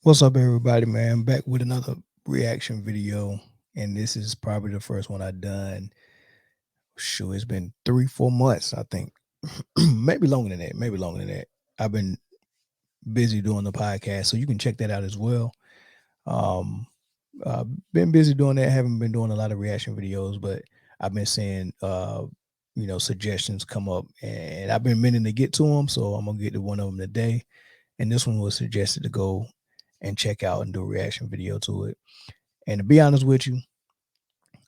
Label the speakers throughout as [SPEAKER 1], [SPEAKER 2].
[SPEAKER 1] What's up, everybody, man? Back with another reaction video, and this is probably the first one I done. Sure, it's been 3, 4 months, I think, maybe longer than that. Maybe longer than that. I've been busy doing the podcast, so you can check that out as well. Um, been busy doing that. Haven't been doing a lot of reaction videos, but I've been seeing, suggestions come up, and I've been meaning to get to them, so I'm gonna get to one of them today. And this one was suggested to go and check out and do a reaction video to it. And to be honest with you,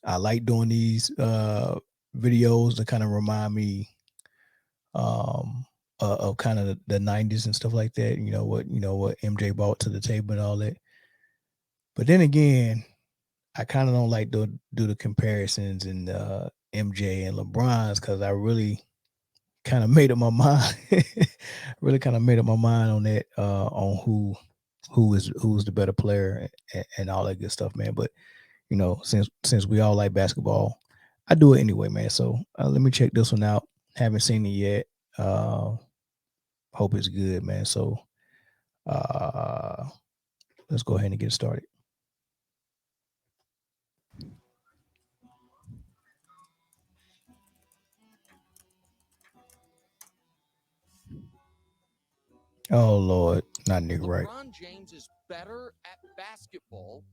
[SPEAKER 1] I like doing these videos to kind of remind me um, of kind of the '90s and stuff like that. You know what MJ brought to the table and all that. But then again, I kind of don't like to do the comparisons and MJ and LeBron's because I really kind of made up my mind. Really kind of made up my mind on that on who's the better player and all that good stuff, man. But since we all like basketball, I do it anyway, man. So let me check this one out. Haven't seen it yet. Uh, Hope it's good, man. So uh, let's go ahead and get started. Oh Lord, not Nick Wright.
[SPEAKER 2] LeBron James is better at basketball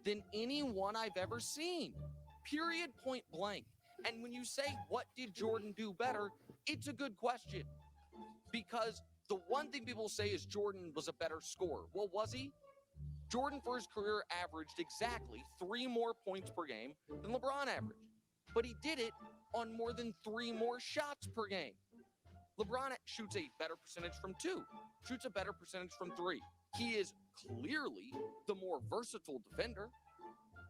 [SPEAKER 2] than anyone I've ever seen. Period, point blank. And when you say, what did Jordan do better? It's a good question because the one thing people say is Jordan was a better scorer. Well, was he? Jordan, for his career, averaged exactly 3 more points per game than LeBron averaged. But he did it on more than 3 more shots per game. LeBron shoots a better percentage from two, shoots a better percentage from three. He is clearly the more versatile defender.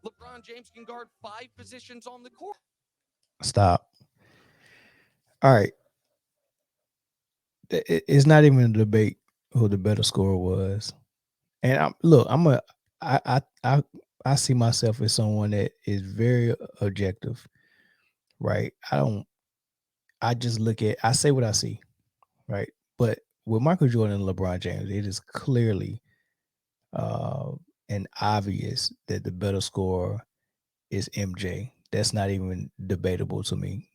[SPEAKER 2] LeBron James can guard 5 positions on the court.
[SPEAKER 1] Stop. All right, it's not even a debate who the better scorer was. And I I I I see myself as someone that is very objective, right? I just look at I say what I see, right? But with Michael Jordan and LeBron James, it is clearly uh and obvious that the better scorer is MJ. That's not even debatable to me.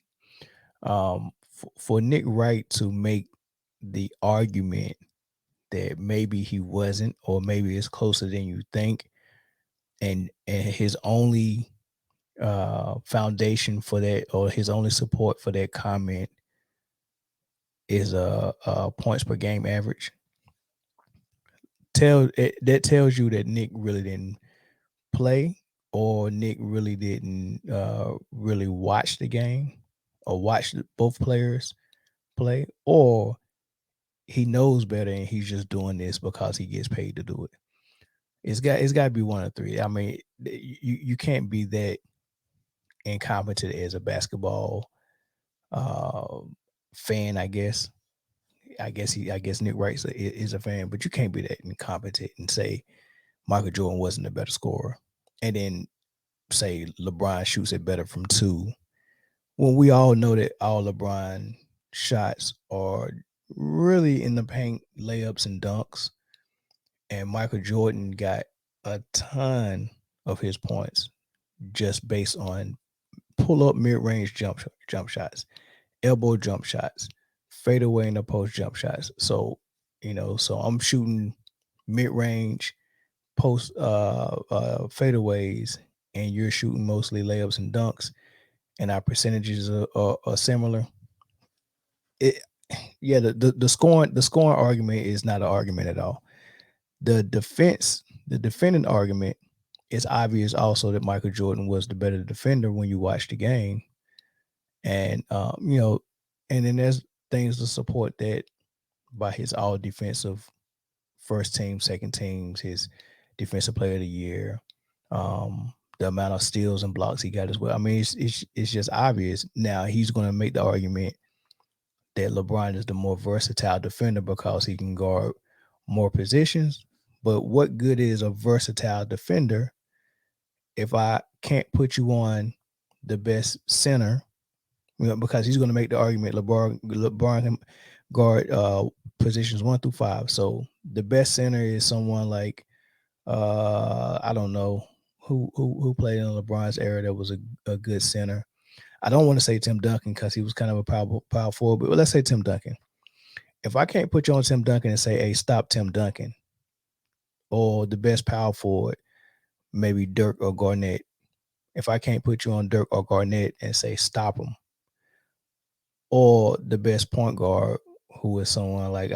[SPEAKER 1] For Nick Wright to make the argument that maybe he wasn't, or maybe it's closer than you think, and his only foundation for that, or his only support for that comment, is a points per game average. That tells you that Nick really didn't play, or Nick really didn't really watch the game, or watch both players play, or he knows better and he's just doing this because he gets paid to do it. It's got to be one of three. I mean, you can't be that incompetent as a basketball uh, fan. I guess Nick Wright is a fan, but you can't be that incompetent and say Michael Jordan wasn't a better scorer, and then say LeBron shoots it better from two. When we all know that all LeBron shots are really in the paint, layups and dunks, and Michael Jordan got a ton of his points just based on pull up mid range jump shots, elbow jump shots, fade away in the post jump shots. So I'm shooting mid range post fadeaways, and you're shooting mostly layups and dunks, and our percentages are similar. It Yeah, the scoring argument is not an argument at all. The defending argument, is obvious also that Michael Jordan was the better defender when you watch the game, and and then there's things to support that by his all defensive first team, second teams, his defensive player of the year, the amount of steals and blocks he got as well. I mean, it's just obvious. Now he's going to make the argument that LeBron is the more versatile defender because he can guard more positions. But what good is a versatile defender if I can't put you on the best center? Because he's going to make the argument LeBron can guard positions 1 through 5. So the best center is someone like I don't know who played in LeBron's era that was a good center. I don't want to say Tim Duncan because he was kind of a power forward, but let's say Tim Duncan. If I can't put you on Tim Duncan and say, "Hey, stop Tim Duncan," or the best power forward, maybe Dirk or Garnett. If I can't put you on Dirk or Garnett and say, "Stop him," or the best point guard, who is someone like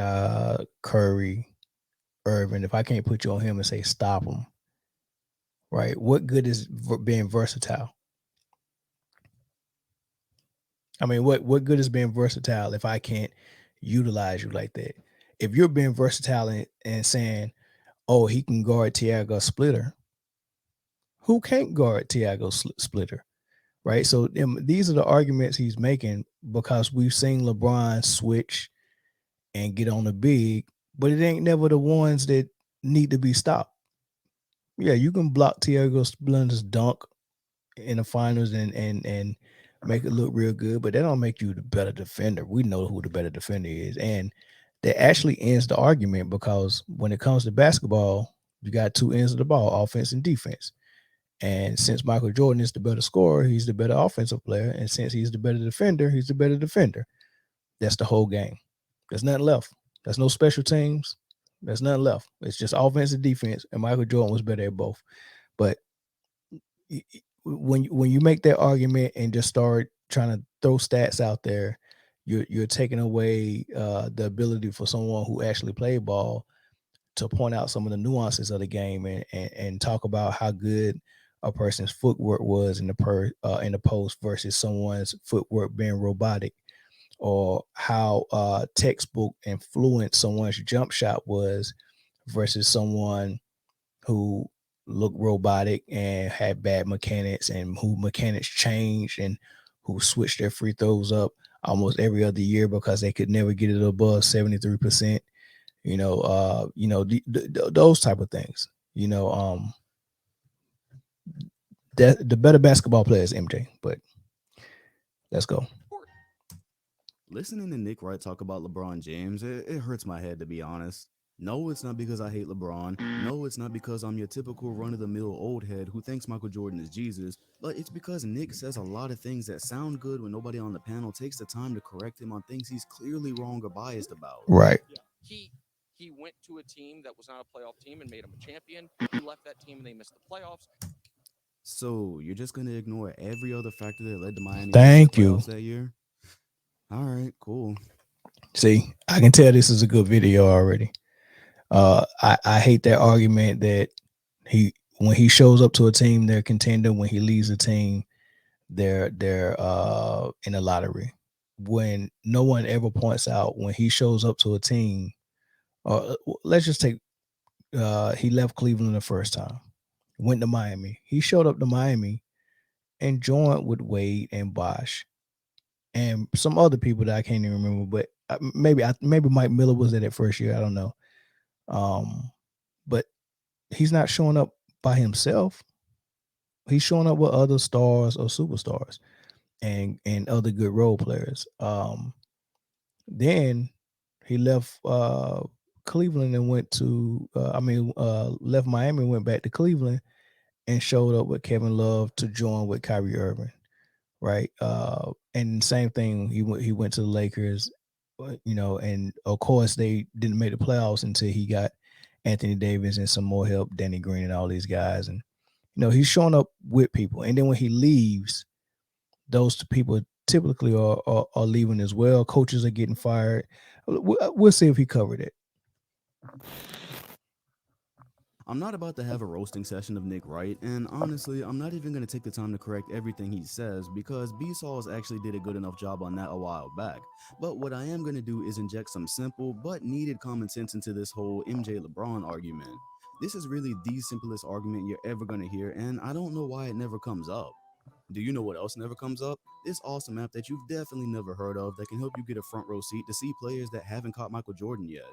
[SPEAKER 1] Curry, Irvin. If I can't put you on him and say, "Stop him," right? What good is being versatile? I mean, what good is being versatile if I can't utilize you like that? If you're being versatile and saying, "Oh, he can guard Tiago Splitter," who can't guard Tiago Splitter, right? So these are the arguments he's making because we've seen LeBron switch and get on the big, but it ain't never the ones that need to be stopped. Yeah, you can block Tiago Splitter's dunk in the finals and make it look real good, but that don't make you the better defender. We know who the better defender is, and that actually ends the argument because when it comes to basketball, you got two ends of the ball, offense and defense. And since Michael Jordan is the better scorer, he's the better offensive player, and since he's the better defender, he's the better defender. That's the whole game. There's nothing left. There's no special teams. There's nothing left. It's just offense and defense, and Michael Jordan was better at both. But when you make that argument and just start trying to throw stats out there, you're taking away the ability for someone who actually played ball to point out some of the nuances of the game and talk about how good a person's footwork was in the post versus someone's footwork being robotic, or how textbook and fluent someone's jump shot was versus someone who looked robotic and had bad mechanics and who mechanics changed and who switched their free throws up almost every other year because they could never get it above 73%. Those type of things. That the better basketball player is MJ. But let's go.
[SPEAKER 3] Listening to Nick Wright talk about LeBron James, it hurts my head to be honest. No, it's not because I hate LeBron. No, it's not because I'm your typical run of the mill old head who thinks Michael Jordan is Jesus. But it's because Nick says a lot of things that sound good when nobody on the panel takes the time to correct him on things he's clearly wrong or biased about.
[SPEAKER 1] Right.
[SPEAKER 2] He he went to a team that was not a playoff team and made him a champion. He left that team and they missed the playoffs.
[SPEAKER 3] So you're just gonna ignore every other factor that led to Miami missing the
[SPEAKER 1] Thank you.
[SPEAKER 3] playoffs that year? All right, cool.
[SPEAKER 1] See, I can tell this is a good video already. I hate that argument that he when he shows up to a team they're contender, when he leaves a team they're in a lottery. When no one ever points out when he shows up to a team, or let's just take he left Cleveland the first time, went to Miami. He showed up to Miami and joined with Wade and Bosh and some other people that I can't even remember, but maybe Mike Miller was there that first year. I don't know. But he's not showing up by himself. He's showing up with other stars or superstars and other good role players. Then he left Cleveland and went to left Miami and went back to Cleveland and showed up with Kevin Love to join with Kyrie Irving, right? And same thing, he went to the Lakers, and of course they didn't make the playoffs until he got Anthony Davis and some more help, Danny Green and all these guys, and he's showing up with people, and then when he leaves, those people typically are leaving as well. Coaches are getting fired. We'll see if he covered it.
[SPEAKER 3] I'm not about to have a roasting session of Nick Wright, and honestly, I'm not even going to take the time to correct everything he says because B Sauls actually did a good enough job on that a while back. But what I am going to do is inject some simple but needed common sense into this whole MJ LeBron argument. This is really the simplest argument you're ever going to hear, and I don't know why it never comes up. Do you know what else never comes up? This awesome app that you've definitely never heard of that can help you get a front row seat to see players that haven't caught Michael Jordan yet.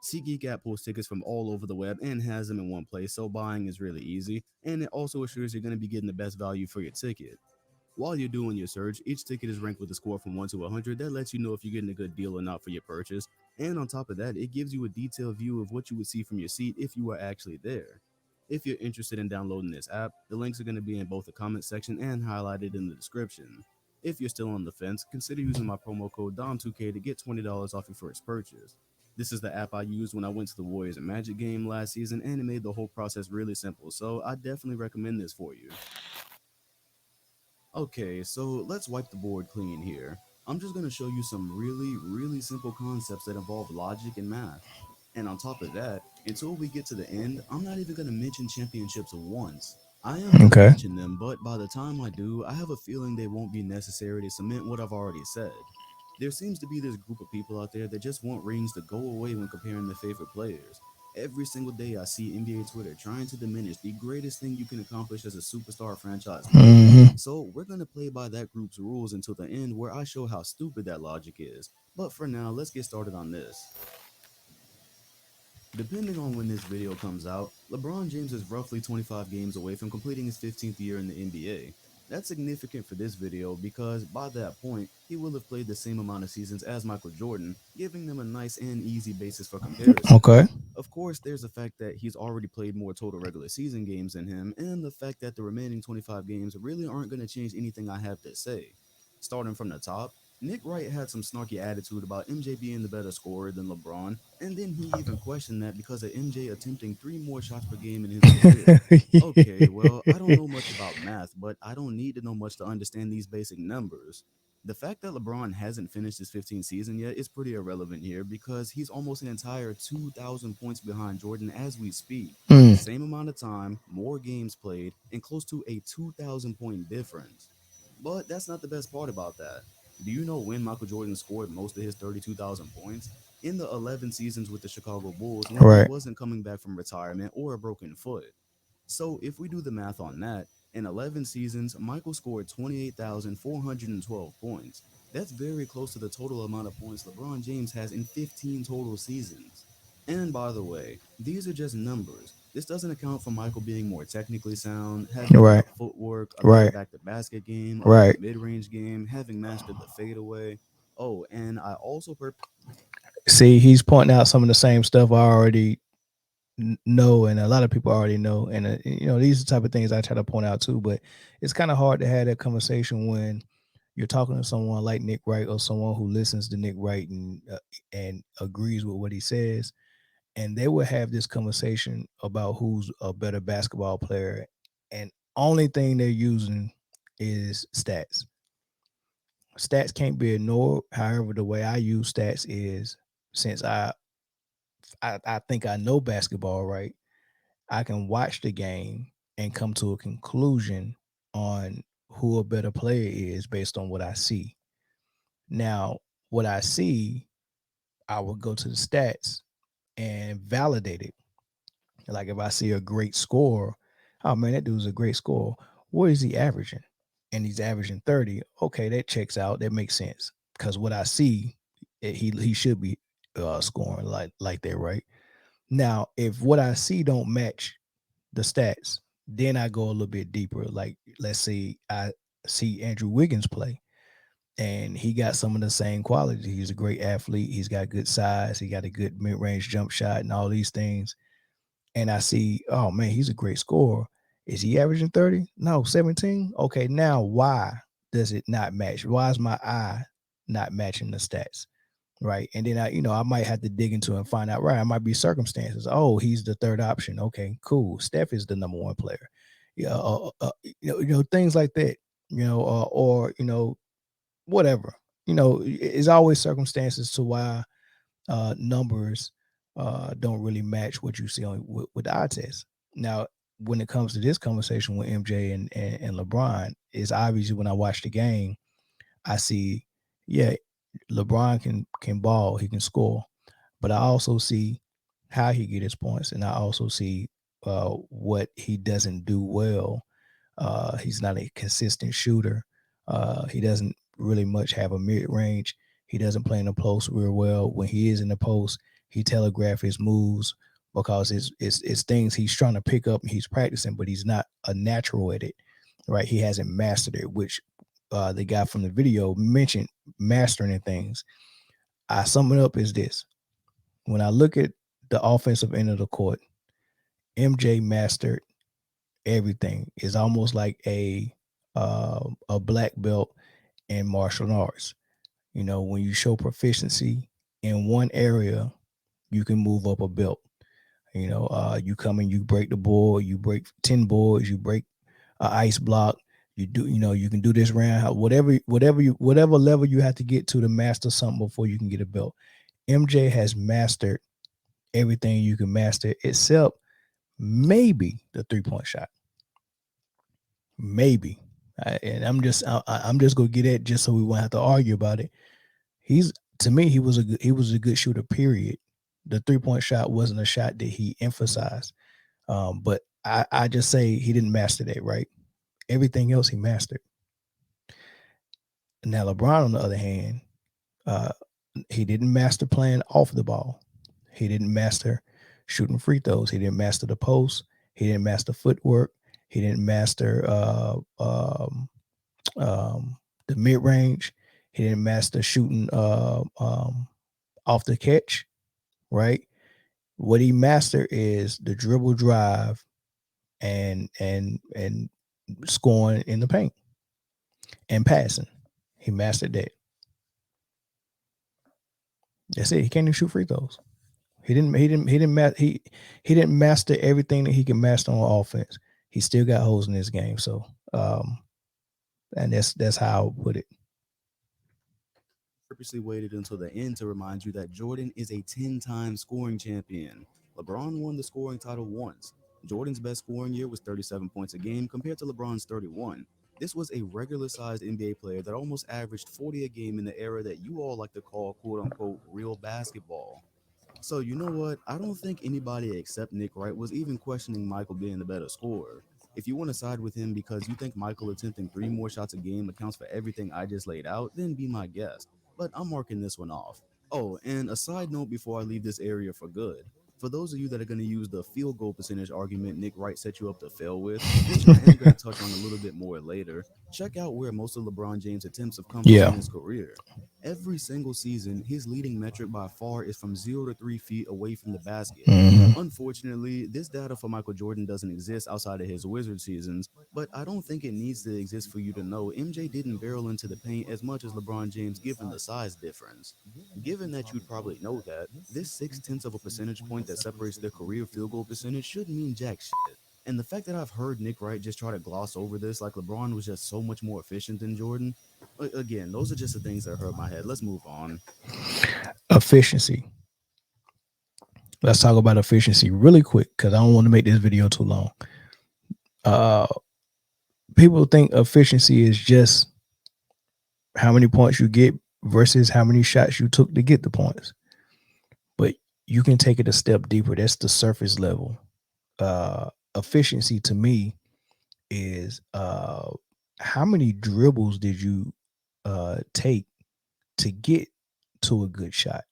[SPEAKER 3] SeatGeek app pulls tickets from all over the web and has them in one place, so buying is really easy, and it also assures you're going to be getting the best value for your ticket. While you're doing your search, each ticket is ranked with a score from 1 to 100 that lets you know if you're getting a good deal or not for your purchase, and on top of that, it gives you a detailed view of what you would see from your seat if you were actually there. If you're interested in downloading this app, the links are going to be in both the comment section and highlighted in the description. If you're still on the fence, consider using my promo code DOM2K to get $20 off your first purchase. This is the app I used when I went to the Warriors and Magic game last season, and it made the whole process really simple, so I definitely recommend this for you. Okay, so let's wipe the board clean here. I'm just going to show you some really simple concepts that involve logic and math. And on top of that, until we get to the end, I'm not even going to mention championships once. I am going to
[SPEAKER 1] Okay.
[SPEAKER 3] mention them, but by the time I do, I have a feeling they won't be necessary to cement what I've already said. There seems to be this group of people out there that just want rings to go away when comparing their favorite players. Every single day I see NBA Twitter trying to diminish the greatest thing you can accomplish as a superstar franchise player.
[SPEAKER 1] Hmm.
[SPEAKER 3] So we're going to play by that group's rules until the end where I show how stupid that logic is. But for now, let's get started on this. Depending on when this video comes out, LeBron James is roughly 25 games away from completing his 15th year in the NBA. That's significant for this video because by that point, he will have played the same amount of seasons as Michael Jordan, giving them a nice and easy basis for comparison.
[SPEAKER 1] Okay.
[SPEAKER 3] Of course, there's the fact that he's already played more total regular season games than him, and the fact that the remaining 25 games really aren't going to change anything I have to say. Starting from the top, Nick Wright had some snarky attitude about MJ being the better scorer than LeBron, and then he even questioned that because of MJ attempting 3 more shots per game in his career. Okay, well, I don't know much about math, but I don't need to know much to understand these basic numbers. The fact that LeBron hasn't finished his 15th season yet is pretty irrelevant here because he's almost an entire 2,000 points behind Jordan as we speak.
[SPEAKER 1] Mm.
[SPEAKER 3] Same amount of time, more games played, and close to a 2,000 point difference. But that's not the best part about that. Do you know when Michael Jordan scored most of his 32,000 points? In the 11 seasons with the Chicago Bulls when he
[SPEAKER 1] Right.
[SPEAKER 3] wasn't coming back from retirement or a broken foot. So if we do the math on that, in 11 seasons, Michael scored 28,412 points. That's very close to the total amount of points LeBron James has in 15 total seasons. And by the way, these are just numbers. This doesn't account for Michael being more technically sound, having better
[SPEAKER 1] Right.
[SPEAKER 3] footwork, a better
[SPEAKER 1] Right.
[SPEAKER 3] back to basket game, a better
[SPEAKER 1] Right.
[SPEAKER 3] mid range game, having mastered the fadeaway. Oh, and I also
[SPEAKER 1] See, he's pointing out some of the same stuff I already know, and a lot of people already know. And these are the type of things I try to point out too. But it's kind of hard to have that conversation when you're talking to someone like Nick Wright or someone who listens to Nick Wright and agrees with what he says, and they will have this conversation about who's a better basketball player, and only thing they're using is stats. Stats can't be ignored. However, the way I use stats is, since I think I know basketball, right, I can watch the game and come to a conclusion on who a better player is based on what I see. Now, what I see, I will go to the stats and validate it. Like if I see a great score, oh man, that dude's a great scorer. What is he averaging? And he's averaging 30. Okay, that checks out. That makes sense. Because what I see, he should be scoring like that, right? Now, if what I see don't match the stats, then I go a little bit deeper. Like let's say I see Andrew Wiggins play and he got some of the same qualities. He's a great athlete. He's got good size. He got a good mid-range jump shot and all these things. And I see, oh man, he's a great scorer. Is he averaging 30? No, 17. Okay, now why does it not match? Why is my eye not matching the stats? Right. And then I might have to dig into it and find out, right. I might be circumstances. Oh, he's the third option. Okay, cool. Steph is the number one player. Yeah, things like that, or whatever. It's always circumstances to why numbers don't really match what you see with the eye test. Now, when it comes to this conversation with MJ and LeBron, it's obviously when I watch the game, I see, yeah, LeBron can ball, he can score, but I also see how he get his points, and I also see what he doesn't do well. He's not a consistent shooter. He doesn't really much have a mid range. He doesn't play in the post real well. When he is in the post, he telegraph his moves because it's things he's trying to pick up and he's practicing, but he's not a natural at it. Right? He hasn't mastered it, which the guy from the video mentioned mastering things. I sum it up as this: when I look at the offensive end of the court, MJ mastered everything. It's almost like a black belt in martial arts. You know, when you show proficiency in one area, you can move up a belt. You know, you come and you break the board, you break 10 boards, you break an ice block. You do, you know, you can do this round, whatever level you have to get to master something before you can get a belt. MJ has mastered everything you can master, except maybe the 3 point shot. Maybe, and I'm just gonna get it just so we won't have to argue about it. He's To me, he was a good shooter. Period. The 3 point shot wasn't a shot that he emphasized. But I just say he didn't master that, right? Everything else he mastered. Now LeBron, on the other hand, uh, he didn't master playing off the ball. He didn't master shooting free throws. He didn't master the post. He didn't master footwork. He didn't master um, the mid range. He didn't master shooting off the catch. Right. What he mastered is the dribble drive and scoring in the paint and passing. He mastered that. That's it. He can't even shoot free throws. He didn't master everything that he can master on offense. He still got holes in his game. So and that's how I would put it.
[SPEAKER 3] Purposely waited until the end to remind you that Jordan is a 10-time scoring champion. LeBron won the scoring title once. Jordan's best scoring year was 37 points a game compared to LeBron's 31. This was a regular sized NBA player that almost averaged 40 a game in the era that you all like to call quote unquote real basketball. So you know what? I don't think anybody except Nick Wright was even questioning Michael being the better scorer. If you want to side with him because you think Michael attempting 3 more shots a game accounts for everything I just laid out, then be my guest. But I'm marking this one off. Oh, and a side note before I leave this area for good. For those of you that are going to use the field goal percentage argument Nick Wright set you up to fail with, which I am going to touch on a little bit more later, check out where most of LeBron James' attempts have come from
[SPEAKER 1] Yeah.
[SPEAKER 3] in his career. Every single season, his leading metric by far is from 0 to 3 feet away from the basket.
[SPEAKER 1] Hmm.
[SPEAKER 3] Unfortunately, this data for Michael Jordan doesn't exist outside of his Wizard seasons, but I don't think it needs to exist for you to know MJ didn't barrel into the paint as much as LeBron James given the size difference. Given that you'd probably know that, this 6 tenths of a percentage point that separates their career field goal percentage shouldn't mean jack shit. And the fact that I've heard Nick Wright just try to gloss over this like LeBron was just so much more efficient than Jordan, again, those are just the things that hurt my head. Let's move on.
[SPEAKER 1] Efficiency. Let's talk about efficiency really quick because I don't want to make this video too long. Uh, People think efficiency is just how many points you get versus how many shots you took to get the points. But you can take it a step deeper. That's the surface level. Efficiency to me is how many dribbles did you take to get to a good shot?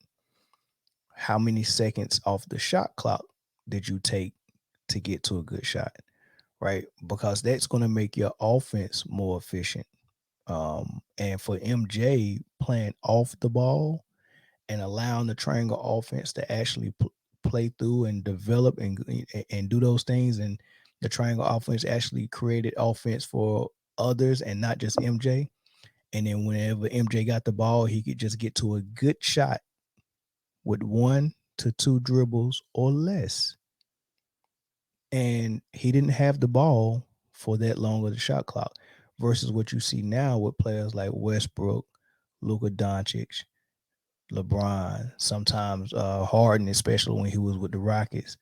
[SPEAKER 1] How many seconds off the shot clock did you take to get to a good shot? Right? Because that's going to make your offense more efficient. And for MJ playing off the ball and allowing the triangle offense to actually play through and develop and do those things, and the triangle offense actually created offense for others and not just MJ. And then whenever MJ got the ball, he could just get to a good shot with 1 to 2 dribbles or less. And he didn't have the ball for that long of the shot clock versus what you see now with players like Westbrook, Luka Doncic, LeBron, sometimes Harden, especially when he was with the Rockets.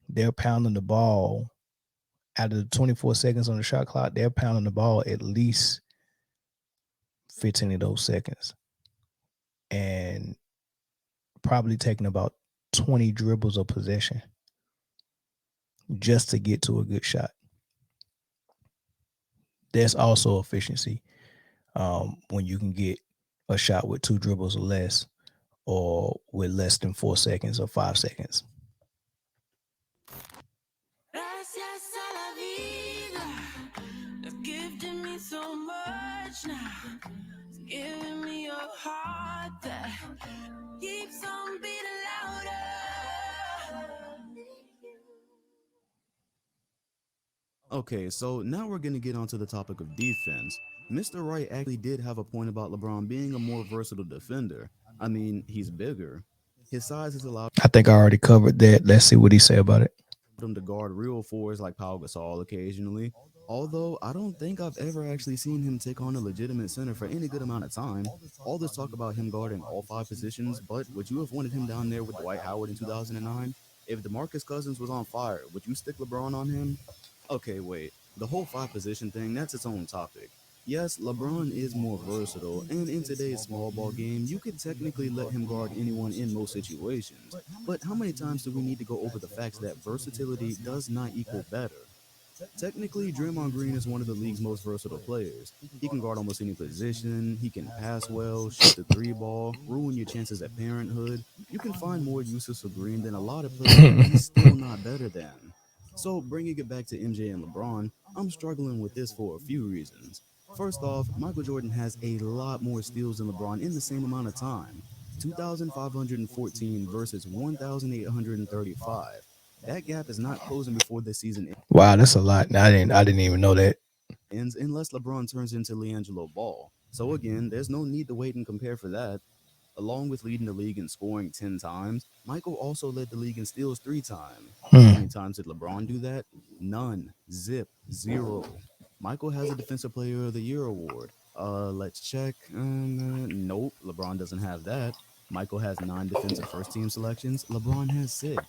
[SPEAKER 1] They're pounding the ball out of the 24 seconds on the shot clock. They're pounding the ball at least 15 of those seconds and probably taking about 20 dribbles of possession just to get to a good shot. That's also efficiency when you can get a shot with 2 dribbles or less, or with less than 4 seconds or 5 seconds.
[SPEAKER 2] Gracias a la vida. You've gifted me so much now. It's giving me a heart that keeps on beating louder.
[SPEAKER 3] Okay, so now we're going to get onto the topic of defense. Mr. Wright actually did have a point about LeBron being a more versatile defender. I mean, he's bigger. His size has allowed
[SPEAKER 1] I think I already covered that. Let's see what he say about it.
[SPEAKER 3] him to guard real fours like Pau Gasol occasionally. Although I don't think I've ever actually seen him take on a legitimate center for any good amount of time. All this talk about him guarding all five positions, but would you have wanted him down there with Dwight Howard in 2009? If DeMarcus Cousins was on fire, would you stick LeBron on him? Okay, wait. The whole five position thing, that's its own topic. Yes, LeBron is more versatile, and in today's small ball game, you could technically let him guard anyone in most situations. But how many times do we need to go over the facts that versatility does not equal better? Technically, Draymond Green is one of the league's most versatile players. He can guard almost any position, he can pass well, shoot the three ball, ruin your chances at parenthood. You can find more uses for Green than a lot of players, but he's still not better than. So, bringing it back to MJ and LeBron, I'm struggling with this for a few reasons. First off, Michael Jordan has a lot more steals than LeBron in the same amount of time, 2,514 versus 1,835. That gap is not closing before the season
[SPEAKER 1] Wow, that's a lot. I didn't even know that.
[SPEAKER 3] ends unless LeBron turns into LiAngelo Ball. So again, there's no need to wait and compare for that. Along with leading the league in scoring 10 times, Michael also led the league in steals 3 times. How
[SPEAKER 1] Hmm.
[SPEAKER 3] many times did LeBron do that? None. Zip. Zero. Michael has a Defensive Player of the Year award. Let's check. Nope, LeBron doesn't have that. Michael has 9 defensive first team selections. LeBron has 6.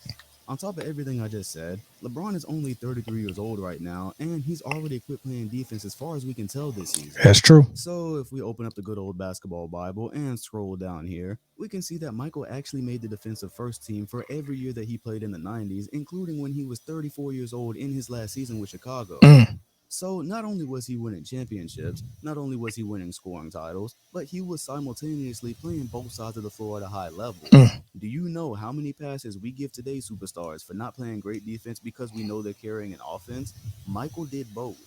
[SPEAKER 3] On top of everything I just said, LeBron is only 33 years old right now, and he's already quit playing defense as far as we can tell this season.
[SPEAKER 1] That's true.
[SPEAKER 3] So, if we open up the good old basketball Bible and scroll down here, we can see that Michael actually made the defensive first team for every year that he played in the 90s, including when he was 34 years old in his last season with Chicago.
[SPEAKER 1] Mm,
[SPEAKER 3] So, not only was he winning championships, not only was he winning scoring titles, but he was simultaneously playing both sides of the floor at a high level.
[SPEAKER 1] mm.
[SPEAKER 3] Do you know how many passes we give today's superstars for not playing great defense because we know they're carrying an offense? Michael did both.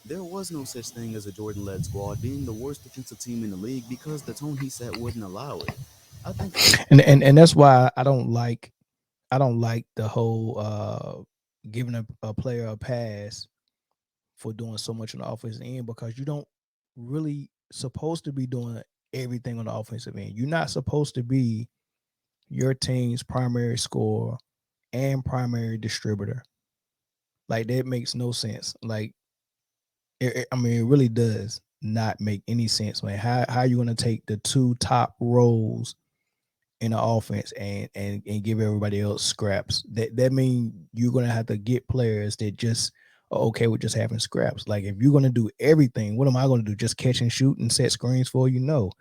[SPEAKER 3] There was no such thing as a Jordan led squad being the worst defensive team in the league because the tone he set wouldn't allow it. I think
[SPEAKER 1] And that's why I don't like the whole giving a player a pass for doing so much on the offensive end because you don't really supposed to be doing everything on the offensive end. You're not supposed to be your team's primary scorer and primary distributor. Like that makes no sense. Like I mean, it really does not make any sense, man. How you gonna take the two top roles in the offense and give everybody else scraps? That means you're gonna have to get players that just are okay with just having scraps. Like if you're gonna do everything, what am I gonna do? Just catch and shoot and set screens for you? No.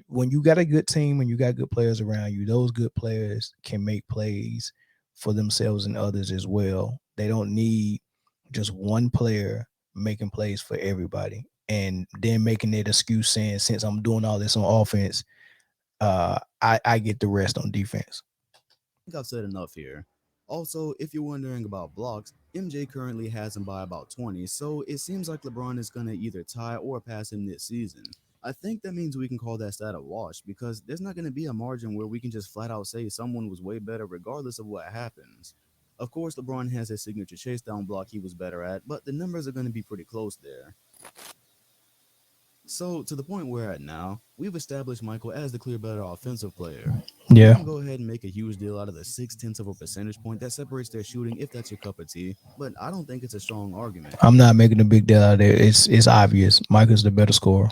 [SPEAKER 1] When you got a good team and you got good players around you, those good players can make plays for themselves and others as well. They don't need just one player making plays for everybody and then making that excuse saying, since I'm doing all this on offense, I get the rest on defense.
[SPEAKER 3] I've said enough here. Also, if you're wondering about blocks, MJ currently has him by about 20, so it seems like LeBron is going to either tie or pass him this season. I think that means we can call that stat a wash because there's not going to be a margin where we can just flat out say someone was way better regardless of what happens. Of course, LeBron has his signature chase down block he was better at, but the numbers are going to be pretty close there. So, to the point we're at now, we've established Michael as the clear better offensive player. We
[SPEAKER 1] Yeah,
[SPEAKER 3] can go ahead and make a huge deal out of the 6 tenths of a percentage point that separates their shooting if that's your cup of tea, but I don't think it's a strong argument,
[SPEAKER 1] I'm not making a big deal out of it. It's obvious. Michael's the better scorer.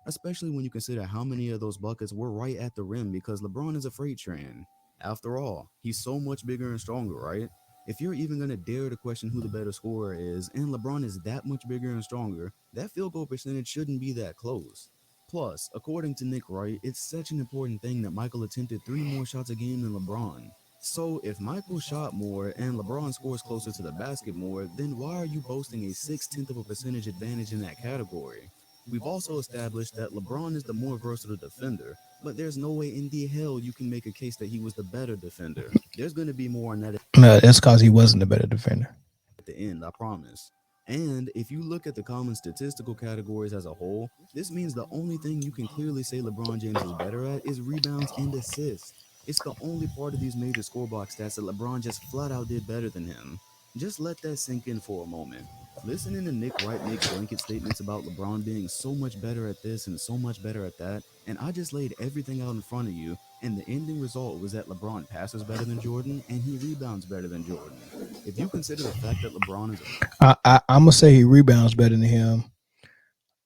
[SPEAKER 3] especially when you consider how many of those buckets were right at the rim because LeBron is a freight train. After all, he's so much bigger and stronger, right? If you're even going to dare to question who the better scorer is, and LeBron is that much bigger and stronger, that field goal percentage shouldn't be that close. Plus, according to Nick Wright, it's such an important thing that Michael attempted 3 more shots a game than LeBron. So, if Michael shot more and LeBron scores closer to the basket more, then why are you boasting a 6 tenth of a percentage advantage in that category? We've also established that LeBron is the more versatile defender, but there's no way in the hell you can make a case that he was the better defender. There's going to be more on that
[SPEAKER 1] No, that's because he wasn't a better defender.
[SPEAKER 3] at the end, I promise. And if you look at the common statistical categories as a whole, this means the only thing you can clearly say LeBron James is better at is rebounds and assists. It's the only part of these major scorebox stats that LeBron just flat out did better than him. Just let that sink in for a moment. Listening to Nick Wright make blanket statements about LeBron being so much better at this and so much better at that, and I just laid everything out in front of you, and the ending result was that LeBron passes better than Jordan and he rebounds better than Jordan. If you consider the fact that LeBron is a
[SPEAKER 1] I'm gonna say he rebounds better than him.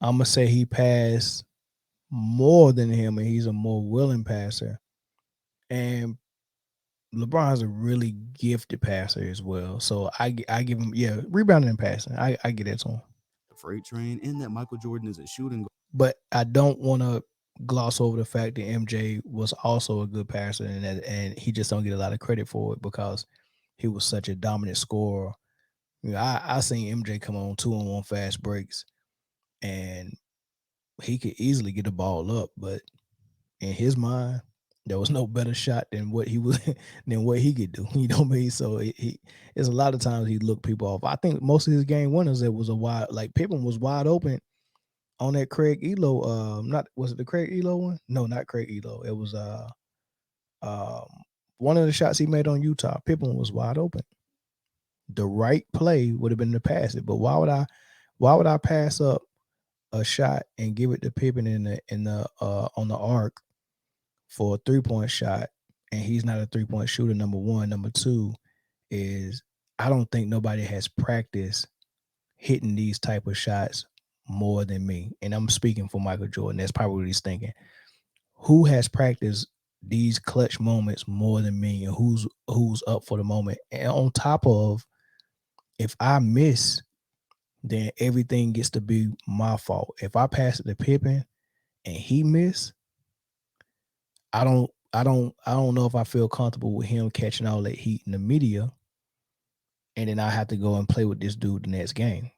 [SPEAKER 1] I'm gonna say he passed more than him, and he's a more willing passer. And LeBron's a really gifted passer as well. So I give him, yeah, rebounding and passing. I get that to him.
[SPEAKER 3] freight train and that Michael Jordan is a shooting
[SPEAKER 1] But I don't want to gloss over the fact that MJ was also a good passer, and he just don't get a lot of credit for it because he was such a dominant scorer. You know, I seen MJ come on 2-on-1 fast breaks, and he could easily get the ball up, but in his mind, there was no better shot than what he was than what he could do. You know what I mean? So it's a lot of times he looked people off. I think most of his game winners, it was a wide, like Pippen was wide open on that Craig Elo. Not was it the Craig Elo one? No, not Craig Elo. It was um one of the shots he made on Utah. Pippen was wide open. The right play would have been to pass it, but why would I pass up a shot and give it to Pippen in the on the arc for a 3 point shot, and he's not a 3 point shooter. Number one, number two is I don't think nobody has practiced hitting these type of shots more than me, and I'm speaking for Michael Jordan. That's probably what he's thinking. Who has practiced these clutch moments more than me, and who's up for the moment? And on top of, if I miss, then everything gets to be my fault. If I pass it to Pippen and he miss, I don't know if I feel comfortable with him catching all that heat in the media, and then I have to go and play with this dude the next game.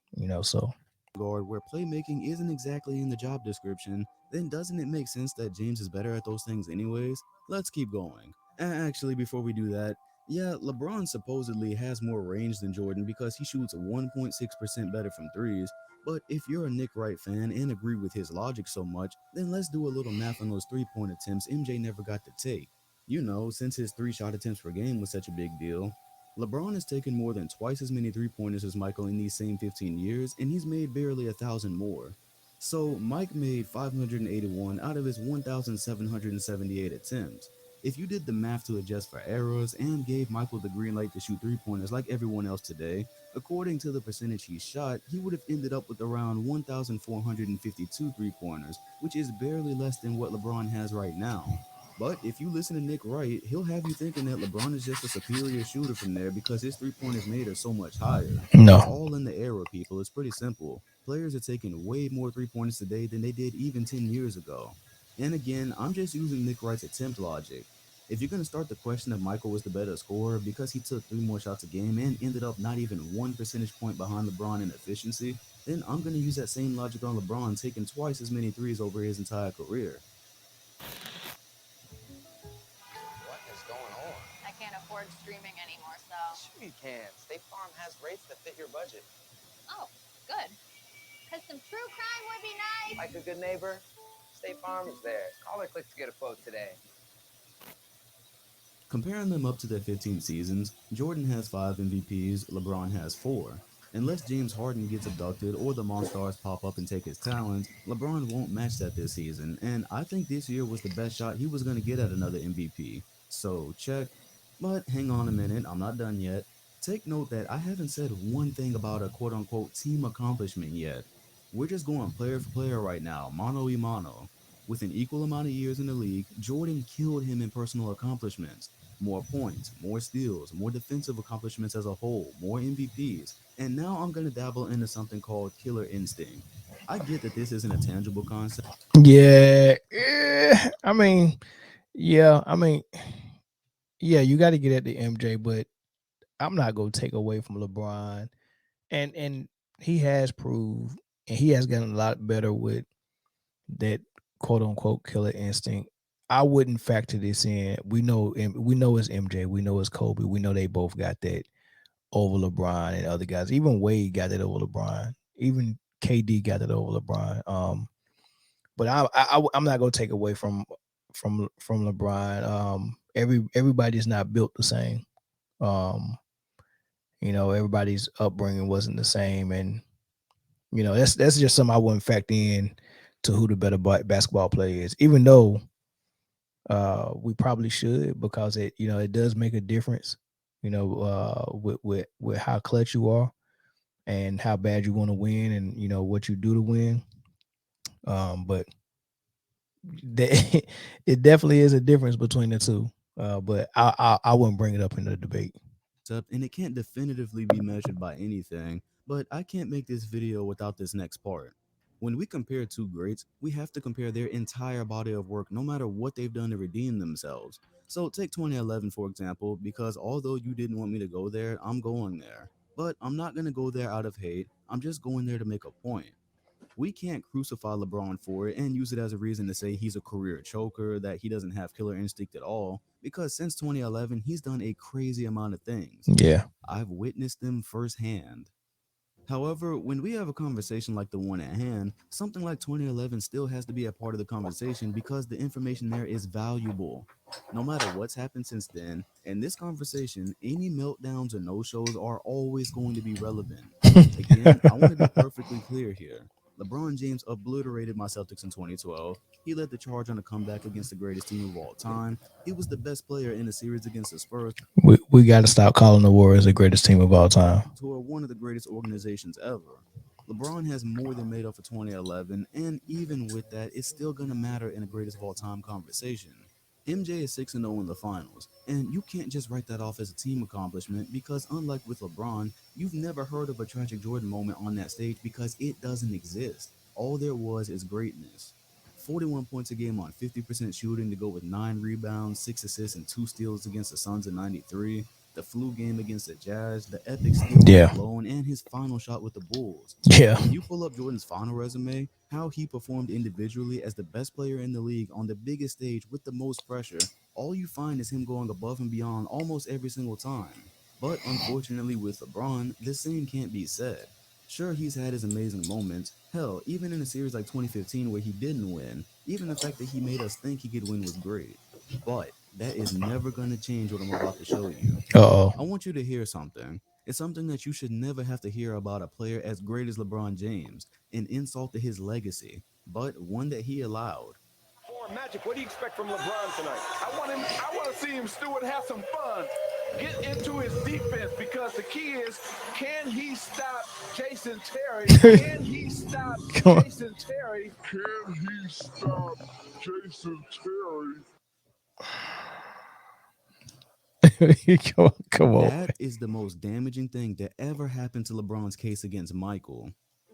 [SPEAKER 1] So
[SPEAKER 3] guard where playmaking isn't exactly in the job description, then doesn't it make sense that James is better at those things anyways? Let's keep going. Actually, before we do that, yeah, LeBron supposedly has more range than Jordan because he shoots 1.6% better from threes. But if you're a Nick Wright fan and agree with his logic so much, then let's do a little math on those 3 point attempts MJ never got to take. You know, since his 3 shot attempts per game was such a big deal, LeBron has taken more than twice as many 3 pointers as Michael in these same 15 years, and he's made barely 1,000 more. So Mike made 581 out of his 1,778 attempts. If you did the math to adjust for errors and gave Michael the green light to shoot 3 pointers like everyone else today, according to the percentage he shot, he would have ended up with around 1,452 3 pointers, which is barely less than what LeBron has right now. But if you listen to Nick Wright, he'll have you thinking that LeBron is just a superior shooter from there because his 3 pointers made are so much higher. It's
[SPEAKER 1] no,
[SPEAKER 3] all in the era, people. It's pretty simple. Players are taking way more 3 pointers today than they did even 10 years ago. And again, I'm just using Nick Wright's attempt logic. If you're going to start the question if Michael was the better scorer because he took 3 more shots a game and ended up not even 1 percentage point behind LeBron in efficiency, then I'm going to use that same logic on LeBron taking twice as many threes over his entire career.
[SPEAKER 2] What is going on?
[SPEAKER 4] I can't afford streaming anymore, so.
[SPEAKER 2] Sure you can. State Farm has rates that fit your budget.
[SPEAKER 4] Oh, good. Because some true crime would be nice.
[SPEAKER 2] Like a good neighbor, State Farm is there. Call or click to get a quote today.
[SPEAKER 3] Comparing them up to their 15 seasons, Jordan has 5 MVPs, LeBron has 4. Unless James Harden gets abducted or the Monstars pop up and take his talents, LeBron won't match that this season, and I think this year was the best shot he was going to get at another MVP. So, check. But hang on a minute, I'm not done yet. Take note that I haven't said one thing about a quote unquote team accomplishment yet. We're just going player for player right now, mano y mano. With an equal amount of years in the league, Jordan killed him in personal accomplishments. More points, more steals, more defensive accomplishments as a whole, more MVPs. And now I'm going to dabble into something called killer instinct. I get that this isn't a tangible concept.
[SPEAKER 1] yeah, I mean, yeah, I mean, yeah, you got to get at the MJ, but I'm not gonna take away from LeBron, and he has proved, and he has gotten a lot better with that quote unquote killer instinct. I wouldn't factor this in. We know it's MJ. We know it's Kobe. We know they both got that over LeBron and other guys. Even Wade got it over LeBron. Even KD got it over LeBron. But I'm not gonna take away from LeBron. Everybody's not built the same. Um, Everybody's upbringing wasn't the same, and that's just something I wouldn't factor in to who the better basketball player is, even though we probably should, because it does make a difference, with how clutch you are and how bad you want to win, and what you do to win. But it definitely is a difference between the two. But I wouldn't bring it up in the debate.
[SPEAKER 3] And it can't definitively be measured by anything, but I can't make this video without this next part. When we compare two greats, we have to compare their entire body of work no matter what they've done to redeem themselves. So take 2011 for example, because although you didn't want me to go there, I'm going there. But I'm not going to go there out of hate, I'm just going there to make a point. We can't crucify LeBron for it and use it as a reason to say he's a career choker, that he doesn't have killer instinct at all, because since 2011, he's done a crazy amount of things.
[SPEAKER 1] Yeah.
[SPEAKER 3] I've witnessed them firsthand. However, when we have a conversation like the one at hand, something like 2011 still has to be a part of the conversation because the information there is valuable. No matter what's happened since then, in this conversation, any meltdowns or no-shows are always going to be relevant. Again, I want to be perfectly clear here. LeBron James obliterated my Celtics in 2012. He led the charge on a comeback against the greatest team of all time. He was the best player in the series against the Spurs,
[SPEAKER 1] We got to stop calling the Warriors the greatest team of all time.
[SPEAKER 3] who are one of the greatest organizations ever. LeBron has more than made up for 2011, and even with that, it's still going to matter in a greatest of all time conversation. MJ is 6-0 in the finals, and you can't just write that off as a team accomplishment because, unlike with LeBron, you've never heard of a tragic Jordan moment on that stage because it doesn't exist. All there was is greatness. 41 points a game on 50% shooting to go with 9 rebounds, 6 assists, and 2 steals against the Suns in '93. The flu game against the Jazz, the epic steal
[SPEAKER 1] Yeah.
[SPEAKER 3] alone, and his final shot with the Bulls.
[SPEAKER 1] Yeah.
[SPEAKER 3] When you pull up Jordan's final resume, how he performed individually as the best player in the league on the biggest stage with the most pressure, all you find is him going above and beyond almost every single time. But unfortunately with LeBron, the same can't be said. Sure, he's had his amazing moments. Hell, even in a series like 2015 where he didn't win, even the fact that he made us think he could win was great. But that is never going to change what I'm about to show you.
[SPEAKER 1] Uh-oh.
[SPEAKER 3] I want you to hear something. It's something that you should never have to hear about a player as great as LeBron James, an insult to his legacy, but one that he allowed.
[SPEAKER 5] Magic, what do you expect from LeBron tonight? I want to see him, Stewart, have some fun. Get into his defense because the key is, can he stop Jason Terry? Can he stop Jason Terry? Can he stop Jason Terry?
[SPEAKER 1] Come on.
[SPEAKER 3] That is the most damaging thing that ever happened to LeBron's case against Michael.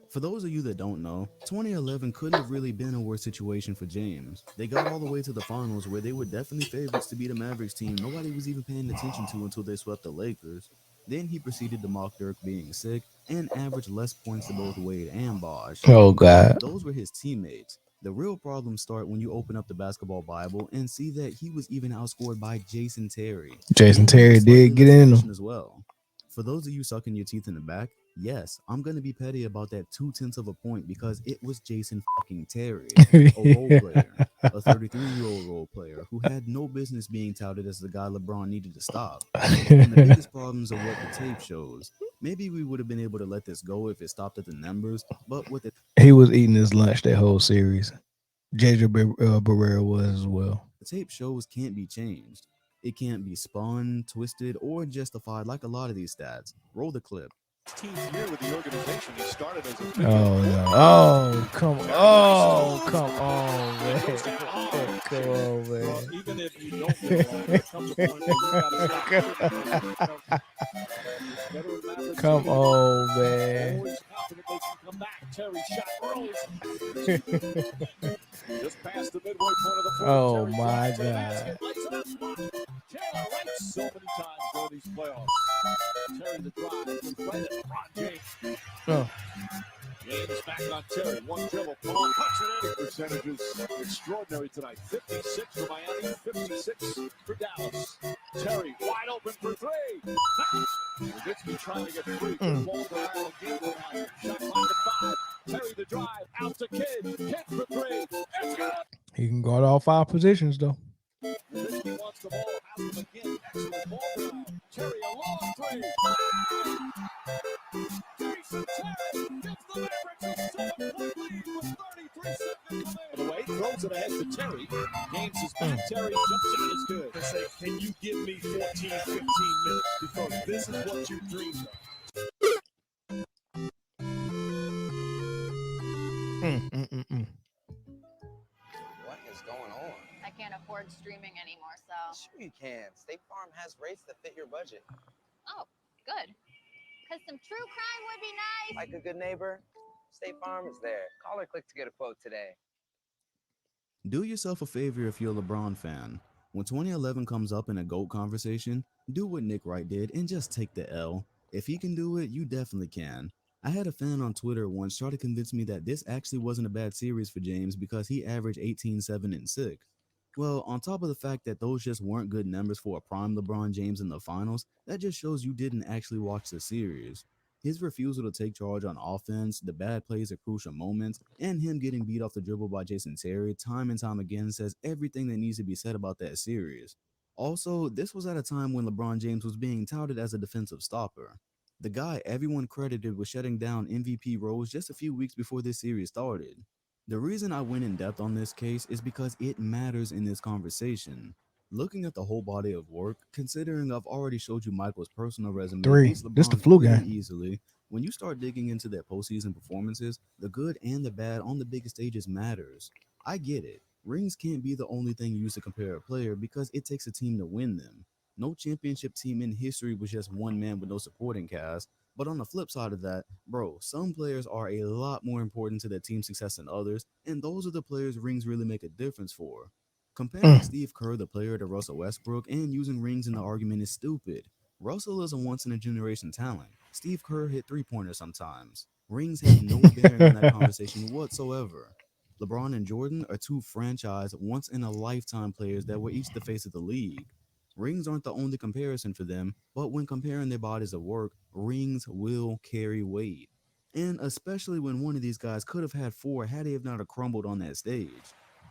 [SPEAKER 3] For those of you that don't know, 2011 couldn't have really been a worse situation for James. They got all the way to the finals where they were definitely favorites to beat a Mavericks team nobody was even paying attention to until they swept the Lakers. Then he proceeded to mock Dirk being sick and averaged less points to both Wade and Bosh.
[SPEAKER 1] Oh, God.
[SPEAKER 3] Those were his teammates. The real problems start when you open up the basketball Bible and see that he was even outscored by Jason Terry.
[SPEAKER 1] Jason
[SPEAKER 3] And
[SPEAKER 1] Terry
[SPEAKER 3] slightly
[SPEAKER 1] did get
[SPEAKER 3] less
[SPEAKER 1] in
[SPEAKER 3] efficient
[SPEAKER 1] him.
[SPEAKER 3] as well. For those of you sucking your teeth in the back, yes, I'm going to be petty about that 0.2 of a point because it was Jason fucking Terry, a role player, a 33-year-old role player who had no business being touted as the guy LeBron needed to stop. And the biggest problems are what the tape shows. Maybe we would have been able to let this go if it stopped at the numbers, but what the
[SPEAKER 1] He was eating his lunch that whole series. JJ Barrera was as well.
[SPEAKER 3] tape shows can't be changed. It can't be spun, twisted, or justified like a lot of these stats. Roll the clip.
[SPEAKER 5] 16th year with the organization. He started as a
[SPEAKER 1] Oh, no. Oh, come on. Oh, come on, man. Come on, man.
[SPEAKER 5] Even if you don't get along, there comes a point where you gotta stop.
[SPEAKER 1] Come on, man.
[SPEAKER 5] Always confident they can come back. Terry shot early. Just past the midway point of the fourth.
[SPEAKER 1] Oh,
[SPEAKER 5] Terry
[SPEAKER 1] my
[SPEAKER 5] drives to the
[SPEAKER 1] God.
[SPEAKER 5] basket, lights it up. Taylor Wright so many times during these playoffs. Terry the drive was right at LeBron James.
[SPEAKER 1] Oh.
[SPEAKER 5] James back on Terry. One dribble. Come on. Touch it. Percentages extraordinary tonight. 56 for Miami. 56 for Dallas. Terry wide open for three. Nowitzki trying to get free. Good ball to Allen. Game line. Shot clock at 5. Terry the drive. Out to Kidd. Kidd for three. It's good.
[SPEAKER 1] He can guard all 5 positions, though.
[SPEAKER 5] Nowitzki wants the ball. Has him again. Excellent ball drive. Terry a long three. Terry. Games is back. Terry, jump shot is good.
[SPEAKER 6] They say, can you give me 14, 15 minutes? Because this is what you dreamed of.
[SPEAKER 7] What is going on?
[SPEAKER 4] I can't afford streaming anymore, so.
[SPEAKER 7] Sure you can. State Farm has rates that fit your budget.
[SPEAKER 4] Oh, good. Because some true crime would be nice.
[SPEAKER 7] Like a good neighbor, State Farm is there. Call or click to get a quote today.
[SPEAKER 3] Do yourself a favor if you're a LeBron fan. When 2011 comes up in a GOAT conversation, do what Nick Wright did and just take the L. If he can do it, you definitely can. I had a fan on Twitter once try to convince me that this actually wasn't a bad series for James because he averaged 18, 7, and 6. Well, on top of the fact that those just weren't good numbers for a prime LeBron James in the finals, that just shows you didn't actually watch the series. His refusal to take charge on offense, the bad plays at crucial moments, and him getting beat off the dribble by Jason Terry time and time again says everything that needs to be said about that series. Also, this was at a time when LeBron James was being touted as a defensive stopper. The guy everyone credited with shutting down MVP roles just a few weeks before this series started. The reason I went in depth on this case is because it matters in this conversation. Looking at the whole body of work, considering I've already showed you Michael's personal resume,
[SPEAKER 1] 3.
[SPEAKER 3] beats
[SPEAKER 1] This the
[SPEAKER 3] LeBron's
[SPEAKER 1] flu
[SPEAKER 3] pretty
[SPEAKER 1] game.
[SPEAKER 3] easily. When you start digging into their postseason performances, the good and the bad on the biggest stages matters. I get it. Rings can't be the only thing used to compare a player because it takes a team to win them. No championship team in history was just one man with no supporting cast. But on the flip side of that, bro, some players are a lot more important to their team's success than others, and those are the players rings really make a difference for. Comparing Steve Kerr, the player, to Russell Westbrook and using rings in the argument is stupid. Russell is a once-in-a-generation talent. Steve Kerr hit three-pointers sometimes. Rings have no bearing on that conversation whatsoever. LeBron and Jordan are two franchise, once-in-a-lifetime players that were each the face of the league. Rings aren't the only comparison for them, but when comparing their bodies of work, rings will carry weight. And especially when one of these guys could have had 4 had he have not crumbled on that stage.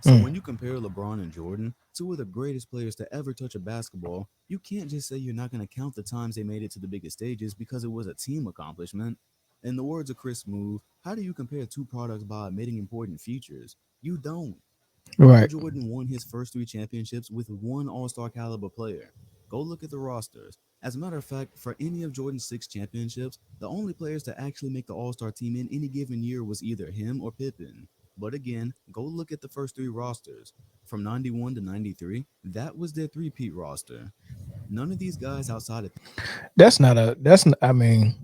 [SPEAKER 3] So when you compare LeBron and Jordan, two of the greatest players to ever touch a basketball, you can't just say you're not going to count the times they made it to the biggest stages because it was a team accomplishment. In the words of Chris Smooth, how do you compare two products by omitting important features? You don't. Michael
[SPEAKER 1] Right.
[SPEAKER 3] Jordan won his first 3 championships with one all-star caliber player. Go look at the rosters. As a matter of fact, for any of Jordan's 6 championships, the only players to actually make the all-star team in any given year was either him or Pippen. But again, go look at the first 3 rosters. From 91 to 93, that was their three-peat roster. None of these guys outside of
[SPEAKER 1] I mean,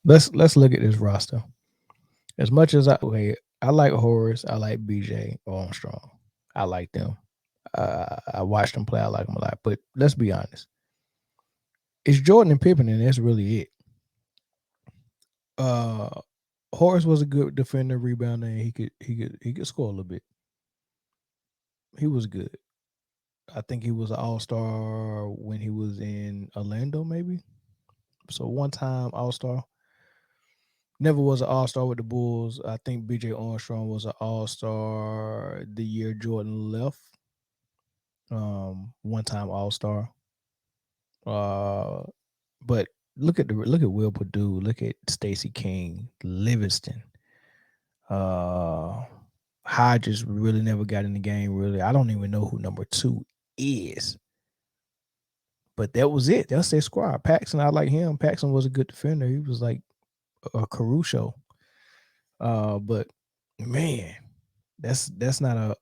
[SPEAKER 1] let's look at this roster. As much as I like Horace, I like BJ Armstrong. I like them. I watched them play. I like them a lot. But let's be honest. It's Jordan and Pippen, and that's really it. Horace was a good defender, rebounder, and he could score a little bit. He was good. I think he was an all-star when he was in Orlando, maybe. So one time all-star. Never was an all-star with the Bulls. I think BJ Armstrong was an all-star the year Jordan left. One time all-star. But look at Will Perdue, look at Stacey King, Livingston. Hodges really never got in the game, really. I don't even know who number 2 is. But that was it. That's their squad. Paxson, I like him. Paxson was a good defender. He was like a Caruso. But man, that's not a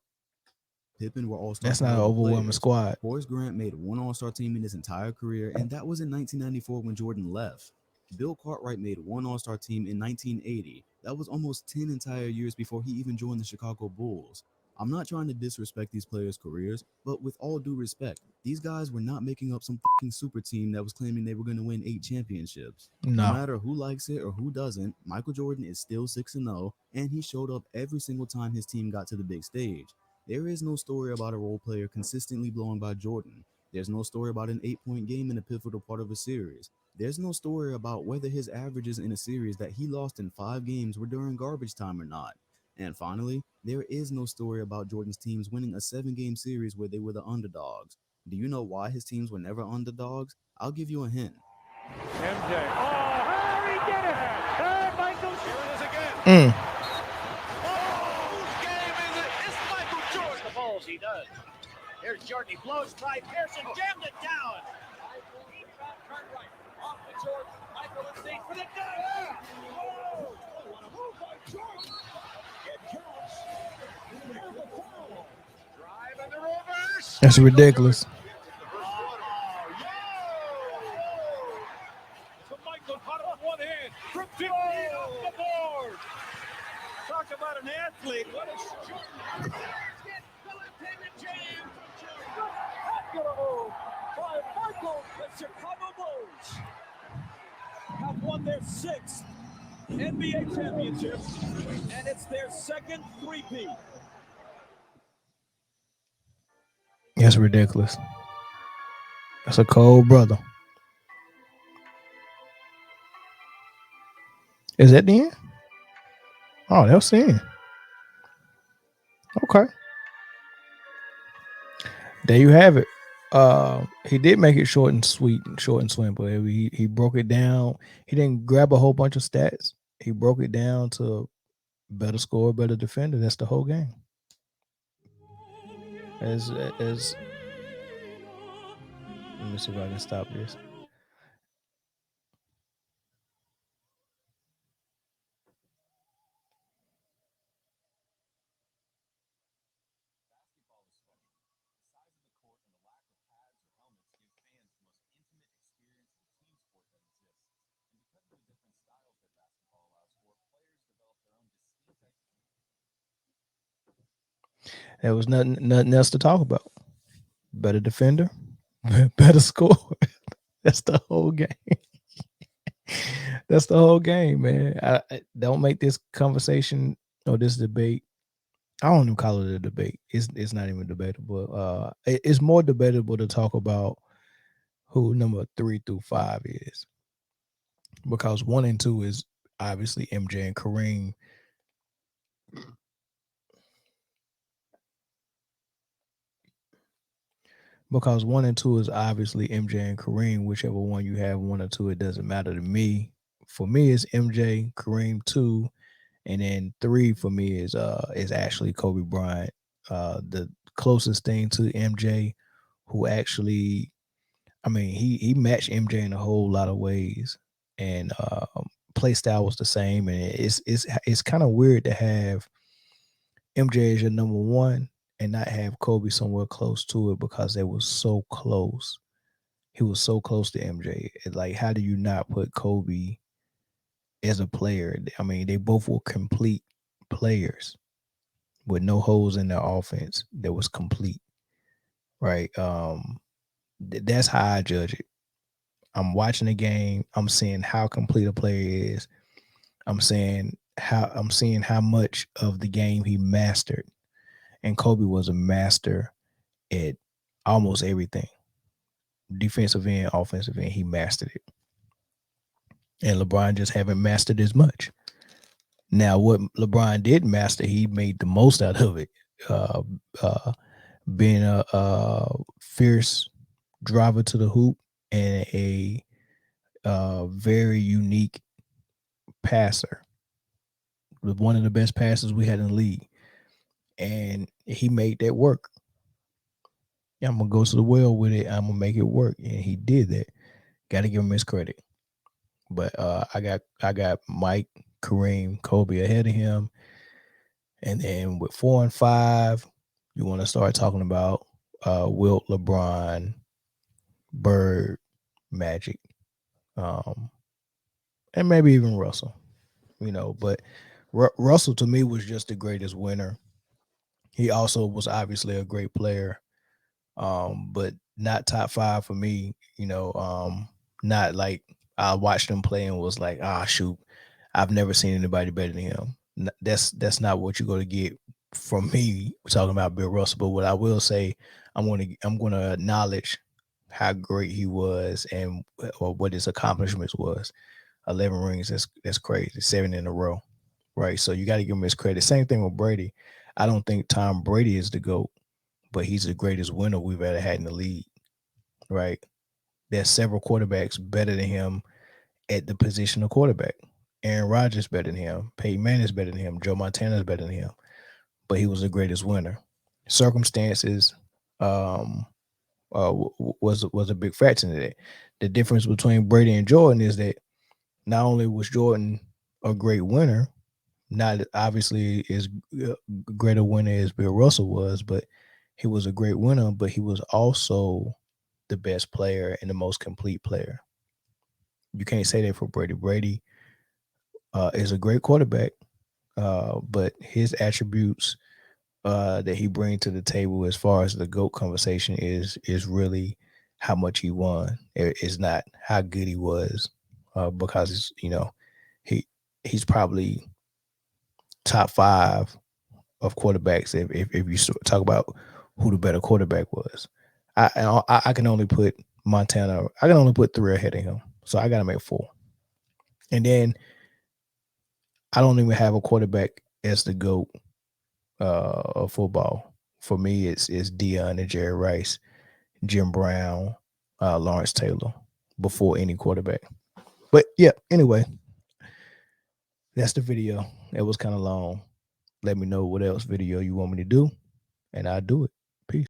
[SPEAKER 3] Pippen were all-star.
[SPEAKER 1] That's not an overwhelming
[SPEAKER 3] players.
[SPEAKER 1] squad.
[SPEAKER 3] Horace Grant made one all-star team in his entire career, and that was in 1994 when Jordan left. Bill Cartwright made one all-star team in 1980. That was almost 10 entire years before he even joined the Chicago Bulls. I'm not trying to disrespect these players' careers, but with all due respect, these guys were not making up some fucking super team that was claiming they were going to win 8 championships. No matter who likes it or who doesn't, Michael Jordan is still 6-0, and he showed up every single time his team got to the big stage. There is no story about a role player consistently blown by Jordan. There's no story about an 8-point game in a pivotal part of a series. There's no story about whether his averages in a series that he lost in 5 games were during garbage time or not. And finally, there is no story about Jordan's teams winning a 7-game series where they were the underdogs. Do you know why his teams were never underdogs? I'll give you a hint.
[SPEAKER 6] MJ. Oh, he did it! Hey, Michael. Here it is again.
[SPEAKER 5] Jordan. He blows by Pearson, jammed it down. Cartwright off to Jordan. Michael and State for the dunk. Whoa! What a move by Jordan. It counts. There's the foul. Drive and the reverse.
[SPEAKER 1] That's ridiculous.
[SPEAKER 5] So Michael caught it with one hand. From 15 off the board. Talk about an athlete. What a Jordan. Jam from Jordan. That's gonna move by Michael. The Chicago Bulls have won their 6th NBA championship, and it's their second three-peat.
[SPEAKER 1] That's ridiculous. That's a cold brother. Is that the end? Oh, that's the end. Okay. There you have it. He did make it short and sweet and short and sweet, but he broke it down. He didn't grab a whole bunch of stats. He broke it down to better scorer, better defender. That's the whole game. As let me see if I can stop this. There was nothing else to talk about. Better defender, better score. That's the whole game. That's the whole game, man. I don't make this conversation or this debate. I don't even call it a debate. It's not even debatable. It's more debatable to talk about who number 3 through 5 is, because 1 and 2 is obviously MJ and Kareem. Because 1 and 2 is obviously MJ and Kareem. Whichever one you have, 1 or 2, it doesn't matter to me. For me, it's MJ, Kareem 2, and then 3 for me is actually Kobe Bryant. The closest thing to MJ, who actually, I mean, he matched MJ in a whole lot of ways, and play style was the same. And it's kind of weird to have MJ as your number 1 and not have Kobe somewhere close to it, because they were so close. He was so close to MJ. Like, how do you not put Kobe as a player? I mean, they both were complete players with no holes in their offense. That was complete, right? That's how I judge it. I'm watching the game. I'm seeing how complete a player is. I'm seeing how much of the game he mastered. And Kobe was a master at almost everything. Defensive end, offensive end, he mastered it. And LeBron just haven't mastered as much. Now, what LeBron did master, he made the most out of it. Being a fierce driver to the hoop and a very unique passer. One of the best passers we had in the league. And he made that work. Yeah, I'm going to go to the well with it. I'm going to make it work. And he did that. Got to give him his credit. But I got Mike, Kareem, Kobe ahead of him. And then with 4 and 5, you want to start talking about Wilt, LeBron, Bird, Magic, and maybe even Russell. But Russell to me was just the greatest winner. He also was obviously a great player, but not top 5 for me. Not like I watched him play and was like, shoot, I've never seen anybody better than him. That's not what you're going to get from me talking about Bill Russell. But what I will say, I'm going to acknowledge how great he was and what his accomplishments was. 11 rings, that's crazy. 7 in a row, right? So you got to give him his credit. Same thing with Brady. I don't think Tom Brady is the GOAT, but he's the greatest winner we've ever had in the league, right? There's several quarterbacks better than him at the position of quarterback. Aaron Rodgers better than him. Peyton Manning's better than him. Joe Montana's better than him. But he was the greatest winner. Circumstances um, was a big factor in that. The difference between Brady and Jordan is that not only was Jordan a great winner, not obviously as great a winner as Bill Russell was, but he was a great winner, but he was also the best player and the most complete player. You can't say that for Brady. Brady is a great quarterback, but his attributes that he brings to the table as far as the GOAT conversation is really how much he won. It's not how good he was, because it's, he he's probably top five of quarterbacks if you talk about who the better quarterback was. I can only put Montana. I can only put three ahead of him, so I got to make four. And then I don't even have a quarterback as the GOAT of football. For me, it's Deion and Jerry Rice, Jim Brown, Lawrence Taylor before any quarterback. But yeah, anyway, that's the video. It was kind of long. Let me know what else video you want me to do, and I'll do it. Peace.